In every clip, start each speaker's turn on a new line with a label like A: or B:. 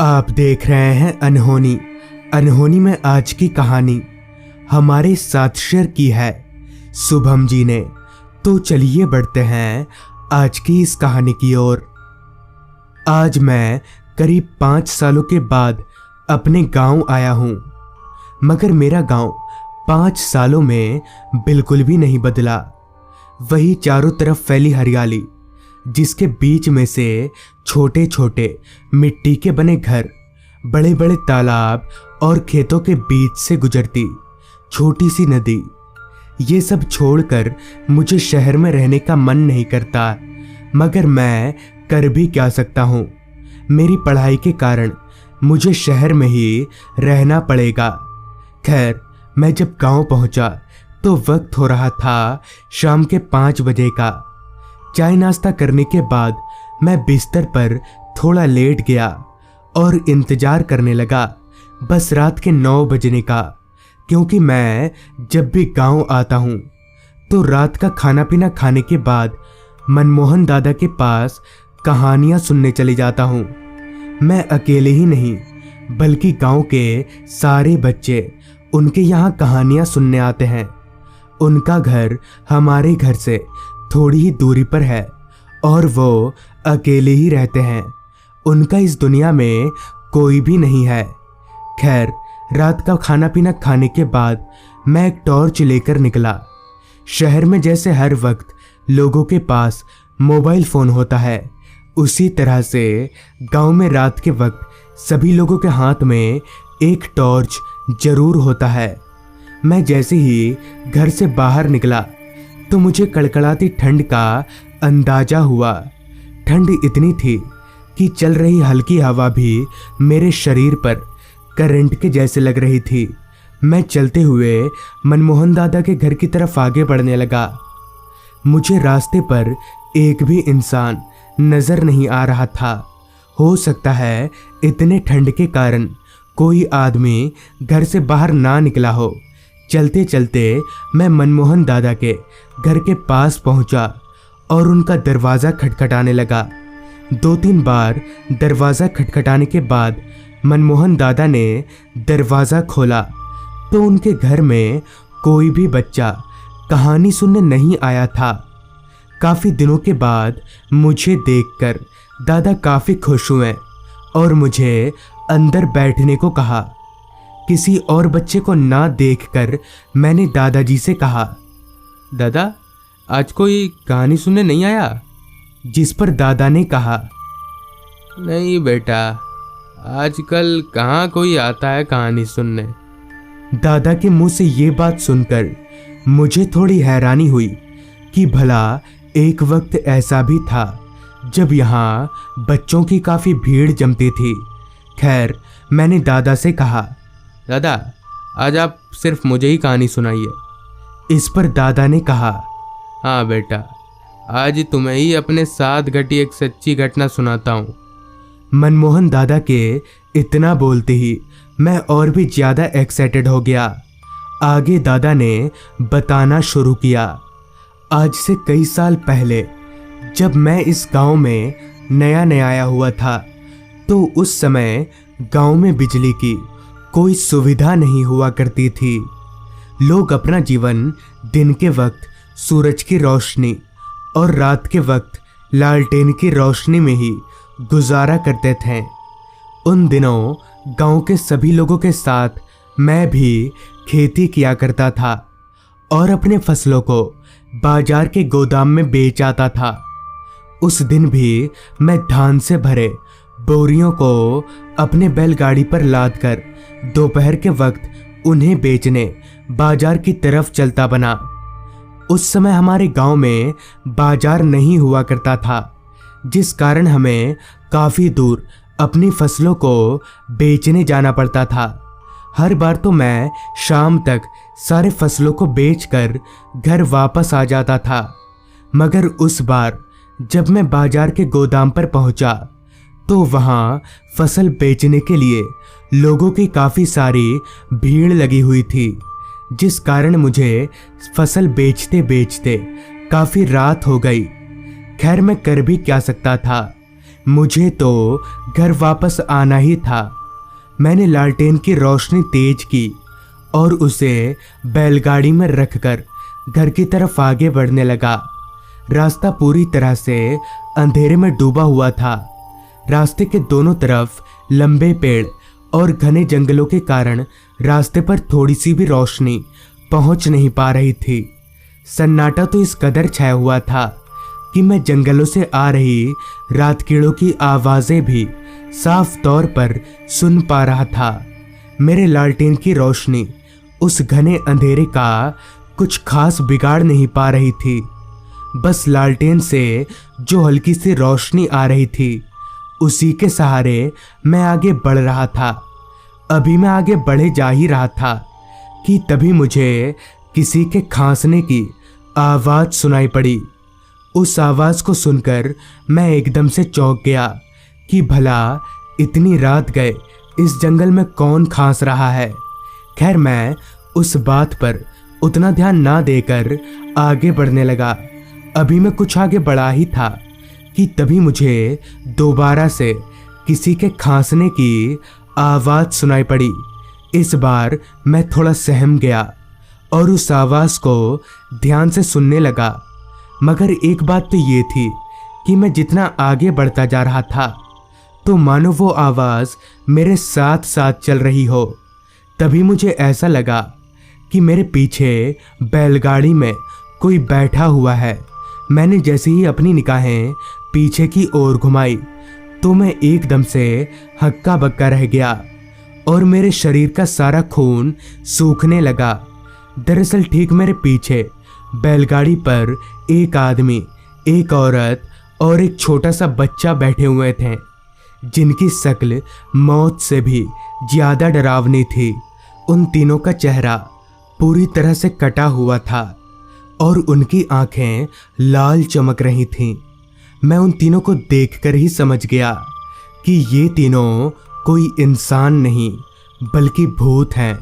A: आप देख रहे हैं अनहोनी। अनहोनी में आज की कहानी हमारे साथ शेयर की है शुभम जी ने। तो चलिए बढ़ते हैं आज की इस कहानी की ओर। आज मैं करीब 5 सालों के बाद अपने गांव आया हूं, मगर मेरा गांव 5 सालों में बिल्कुल भी नहीं बदला। वही चारों तरफ फैली हरियाली, जिसके बीच में से छोटे छोटे मिट्टी के बने घर, बड़े बड़े तालाब और खेतों के बीच से गुजरती छोटी सी नदी। ये सब छोड़कर मुझे शहर में रहने का मन नहीं करता, मगर मैं कर भी क्या सकता हूँ। मेरी पढ़ाई के कारण मुझे शहर में ही रहना पड़ेगा। खैर, मैं जब गांव पहुंचा तो वक्त हो रहा था शाम के 5 बजे का। चाय नाश्ता करने के बाद मैं बिस्तर पर थोड़ा लेट गया और इंतजार करने लगा बस रात के 9 बजने का, क्योंकि मैं जब भी गांव आता हूं तो रात का खाना पीना खाने के बाद मनमोहन दादा के पास कहानियां सुनने चले जाता हूं। मैं अकेले ही नहीं बल्कि गांव के सारे बच्चे उनके यहाँ कहानियां सुनने आते हैं। उनका घर हमारे घर से थोड़ी ही दूरी पर है और वो अकेले ही रहते हैं। उनका इस दुनिया में कोई भी नहीं है। खैर, रात का खाना पीना खाने के बाद मैं एक टॉर्च लेकर निकला। शहर में जैसे हर वक्त लोगों के पास मोबाइल फ़ोन होता है, उसी तरह से गांव में रात के वक्त सभी लोगों के हाथ में एक टॉर्च जरूर होता है। मैं जैसे ही घर से बाहर निकला तो मुझे कड़कड़ाती ठंड का अंदाजा हुआ। ठंड इतनी थी कि चल रही हल्की हवा भी मेरे शरीर पर करंट के जैसे लग रही थी। मैं चलते हुए मनमोहन दादा के घर की तरफ आगे बढ़ने लगा। मुझे रास्ते पर एक भी इंसान नजर नहीं आ रहा था। हो सकता है इतने ठंड के कारण कोई आदमी घर से बाहर ना निकला हो। चलते चलते मैं मनमोहन दादा के घर के पास पहुंचा और उनका दरवाज़ा खटखटाने लगा। 2-3 बार दरवाज़ा खटखटाने के बाद मनमोहन दादा ने दरवाज़ा खोला तो उनके घर में कोई भी बच्चा कहानी सुनने नहीं आया था। काफ़ी दिनों के बाद मुझे देखकर दादा काफ़ी खुश हुए और मुझे अंदर बैठने को कहा। किसी और बच्चे को ना देखकर मैंने दादाजी से कहा, दादा आज कोई कहानी सुनने नहीं आया? जिस पर दादा ने कहा, नहीं बेटा, आजकल कहाँ कोई आता है कहानी सुनने। दादा के मुंह से ये बात सुनकर मुझे थोड़ी हैरानी हुई कि भला एक वक्त ऐसा भी था जब यहाँ बच्चों की काफ़ी भीड़ जमती थी। खैर, मैंने दादा से कहा, दादा आज आप सिर्फ मुझे ही कहानी सुनाइए। इस पर दादा ने कहा, हाँ बेटा, आज तुम्हें ही अपने साथ घटी एक सच्ची घटना सुनाता हूँ। मनमोहन दादा के इतना बोलते ही मैं और भी ज़्यादा एक्साइटेड हो गया। आगे दादा ने बताना शुरू किया। आज से कई साल पहले जब मैं इस गांव में नया नया आया हुआ था तो उस समय गांव में बिजली की कोई सुविधा नहीं हुआ करती थी। लोग अपना जीवन दिन के वक्त सूरज की रोशनी और रात के वक्त लालटेन की रोशनी में ही गुजारा करते थे। उन दिनों गांव के सभी लोगों के साथ मैं भी खेती किया करता था और अपने फसलों को बाजार के गोदाम में बेच आता था। उस दिन भी मैं धान से भरे बोरियों को अपने बैलगाड़ी पर लादकर दोपहर के वक्त उन्हें बेचने बाजार की तरफ चलता बना। उस समय हमारे गांव में बाजार नहीं हुआ करता था, जिस कारण हमें काफ़ी दूर अपनी फसलों को बेचने जाना पड़ता था। हर बार तो मैं शाम तक सारे फसलों को बेचकर घर वापस आ जाता था, मगर उस बार जब मैं बाजार के गोदाम पर पहुंचा तो वहां फसल बेचने के लिए लोगों की काफ़ी सारी भीड़ लगी हुई थी, जिस कारण मुझे फसल बेचते बेचते काफ़ी रात हो गई। खैर, मैं कर भी क्या सकता था। मुझे तो घर वापस आना ही था। मैंने लालटेन की रोशनी तेज की और उसे बैलगाड़ी में रखकर घर की तरफ आगे बढ़ने लगा। रास्ता पूरी तरह से अंधेरे में डूबा हुआ था। रास्ते के दोनों तरफ लंबे पेड़ और घने जंगलों के कारण रास्ते पर थोड़ी सी भी रोशनी पहुंच नहीं पा रही थी। सन्नाटा तो इस कदर छाया हुआ था कि मैं जंगलों से आ रही रात कीड़ों की आवाजें भी साफ तौर पर सुन पा रहा था। मेरे लालटेन की रोशनी उस घने अंधेरे का कुछ खास बिगाड़ नहीं पा रही थी। बस लालटेन से जो हल्की सी रोशनी आ रही थी उसी के सहारे मैं आगे बढ़ रहा था। अभी मैं आगे बढ़े जा ही रहा था कि तभी मुझे किसी के खांसने की आवाज सुनाई पड़ी। उस आवाज को सुनकर मैं एकदम से चौंक गया कि भला इतनी रात गए इस जंगल में कौन खांस रहा है। खैर मैं उस बात पर उतना ध्यान ना देकर आगे बढ़ने लगा। अभी मैं कुछ आगे बढ़ा ही था कि तभी मुझे दोबारा से किसी के खांसने की आवाज सुनाई पड़ी। इस बार मैं थोड़ा सहम गया और उस आवाज को ध्यान से सुनने लगा। मगर एक बात तो ये थी कि मैं जितना आगे बढ़ता जा रहा था तो मानो वो आवाज मेरे साथ साथ चल रही हो। तभी मुझे ऐसा लगा कि मेरे पीछे बैलगाड़ी में कोई बैठा हुआ है। मैंने जैसे ही अपनी निगाहें पीछे की ओर घुमाई तो मैं एकदम से हक्का बक्का रह गया और मेरे शरीर का सारा खून सूखने लगा। दरअसल ठीक मेरे पीछे बैलगाड़ी पर एक आदमी, एक औरत और एक छोटा सा बच्चा बैठे हुए थे, जिनकी शक्ल मौत से भी ज्यादा डरावनी थी। उन तीनों का चेहरा पूरी तरह से कटा हुआ था और उनकी आंखें लाल चमक रही थीं। मैं उन तीनों को देखकर ही समझ गया कि ये तीनों कोई इंसान नहीं बल्कि भूत हैं।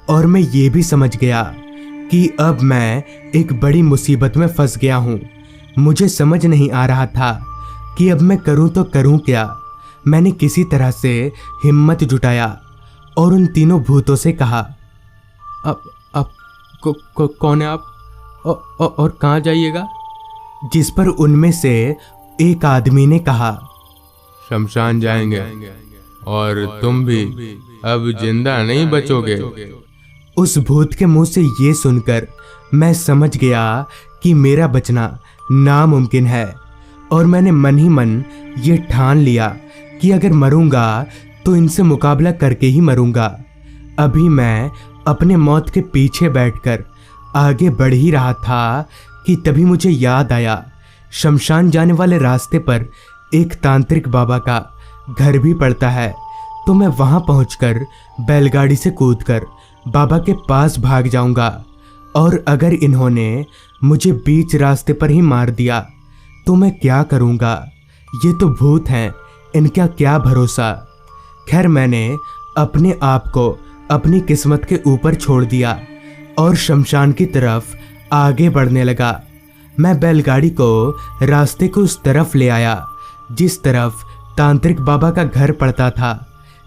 A: और मैं ये भी समझ गया कि अब मैं एक बड़ी मुसीबत में फंस गया हूँ। मुझे समझ नहीं आ रहा था कि अब मैं करूँ तो करूँ क्या। मैंने किसी तरह से हिम्मत जुटाया और उन तीनों भूतों से कहा, अब कौन है आप और कहाँ जाइएगा? जिस पर उनमें से एक आदमी ने कहा,
B: शमशान जाएंगे और तुम भी अब जिंदा नहीं बचोगे।
A: उस भूत के मुंह से ये सुनकर मैं समझ गया कि मेरा बचना नामुमकिन है और मैंने मन ही मन ये ठान लिया कि अगर मरूंगा तो इनसे मुकाबला करके ही मरूंगा। अभी मैं अपने मौत के पीछे बैठकर आगे बढ़ ही रहा था कि तभी मुझे याद आया, शमशान जाने वाले रास्ते पर एक तांत्रिक बाबा का घर भी पड़ता है। तो मैं वहां पहुंचकर बैलगाड़ी से कूदकर बाबा के पास भाग जाऊंगा और अगर इन्होंने मुझे बीच रास्ते पर ही मार दिया तो मैं क्या करूंगा? ये तो भूत हैं, इनका क्या भरोसा। खैर मैंने अपने आप को अपनी किस्मत के ऊपर छोड़ दिया और शमशान की तरफ आगे बढ़ने लगा। मैं बैलगाड़ी को रास्ते को उस तरफ ले आया जिस तरफ तांत्रिक बाबा का घर पड़ता था,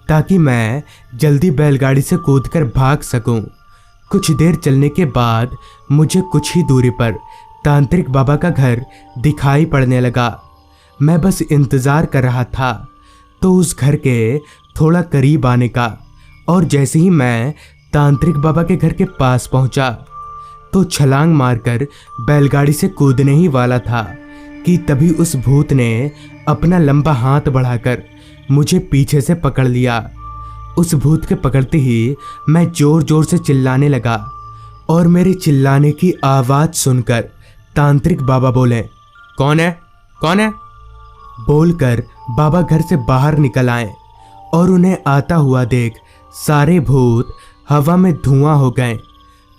A: ताकि मैं जल्दी बैलगाड़ी से कूदकर भाग सकूं। कुछ देर चलने के बाद मुझे कुछ ही दूरी पर तांत्रिक बाबा का घर दिखाई पड़ने लगा। मैं बस इंतज़ार कर रहा था तो उस घर के थोड़ा करीब आने का, और जैसे ही मैं तांत्रिक बाबा के घर के पास पहुंचा तो छलांग मारकर बैलगाड़ी से कूदने ही वाला था कि तभी उस भूत ने अपना लंबा हाथ बढ़ाकर मुझे पीछे से पकड़ लिया। उस भूत के पकड़ते ही मैं जोर जोर से चिल्लाने लगा और मेरे चिल्लाने की आवाज़ सुनकर तांत्रिक बाबा बोले,
B: कौन है, कौन है?
A: बोलकर बाबा घर से बाहर निकल आए और उन्हें आता हुआ देख सारे भूत हवा में धुआं हो गए।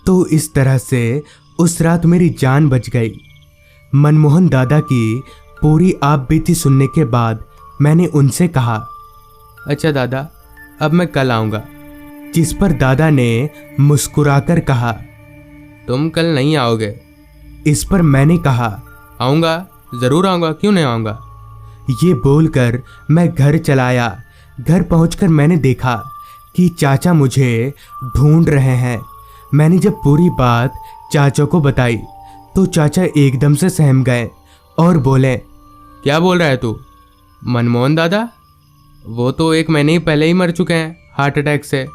A: तो इस तरह से उस रात मेरी जान बच गई। मनमोहन दादा की पूरी आप बीती सुनने के बाद मैंने उनसे कहा,
B: अच्छा दादा, अब मैं कल आऊँगा।
A: जिस पर दादा ने मुस्कुराकर कहा,
B: तुम कल नहीं आओगे?
A: इस पर मैंने कहा,
B: आऊँगा, ज़रूर आऊँगा, क्यों नहीं आऊँगा।
A: ये बोलकर मैं घर चलाया। घर पहुंचकर मैंने देखा कि चाचा मुझे ढूंढ रहे हैं। मैंने जब पूरी बात चाचा को बताई तो चाचा एकदम से सहम गए और बोले,
B: क्या बोल रहा है तू? मनमोहन दादा? वो तो 1 महीने ही पहले ही मर चुके हैं हार्ट अटैक से।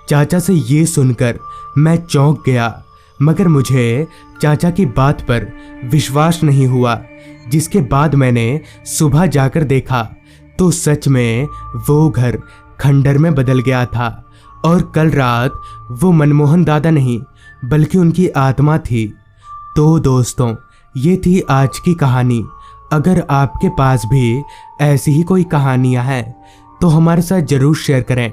A: चाचा से ये सुनकर मैं चौंक गया, मगर मुझे चाचा की बात पर विश्वास नहीं हुआ। जिसके बाद मैंने सुबह जाकर देखा तो सच में वो घर खंडर में बदल गया था और कल रात वो मनमोहन दादा नहीं बल्कि उनकी आत्मा थी। तो दोस्तों, ये थी आज की कहानी। अगर आपके पास भी ऐसी ही कोई कहानियां हैं तो हमारे साथ ज़रूर शेयर करें।